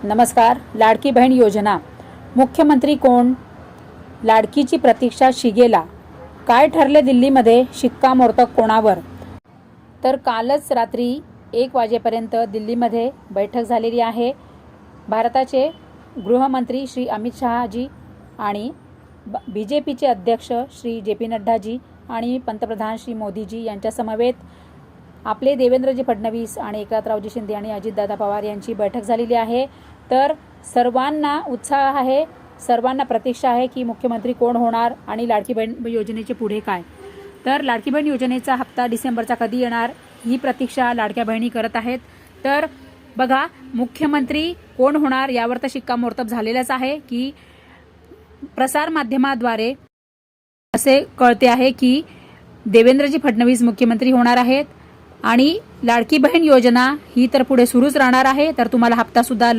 नमस्कार. लाडकी बहीण योजना, मुख्यमंत्री कोण? लाडकीची प्रतीक्षा शिगेला. काय ठरले दिल्लीमध्ये? शिक्कामोर्तब कोणावर? तर कालच रात्री 1 वाजेपर्यंत दिल्लीमध्ये बैठक झालेली आहे. भारताचे गृहमंत्री श्री अमित शहाजी आणि BJPचे अध्यक्ष श्री JP नड्डाजी आणि पंतप्रधान श्री मोदीजी यांच्या समवेत आपले देवेंद्रजी फडणवीस आणि एकनाथरावजी शिंदे आणि अजितदादा पवार यांची बैठक झालेली आहे. तर सर्वांना उत्साह आहे, सर्वांना प्रतीक्षा आहे की मुख्यमंत्री कोण होणार आणि लाडकी बहीण योजनेचे पुढे काय. तर लाडकी बहीण योजनेचा हप्ता डिसेंबरचा कधी येणार ही प्रतीक्षा लाडक्या बहिणी करत आहेत. तर बघा, मुख्यमंत्री कोण होणार यावर तर शिक्कामोर्तब झालेलंच आहे की प्रसार माध्यमाद्वारे असे कळते आहे की देवेंद्रजी फडणवीस मुख्यमंत्री होणार आहेत आणि लाडकी बहीण योजना ही तर पुढे सुरूच राहणार आहे. तर तुम्हाला हप्ता सुद्धा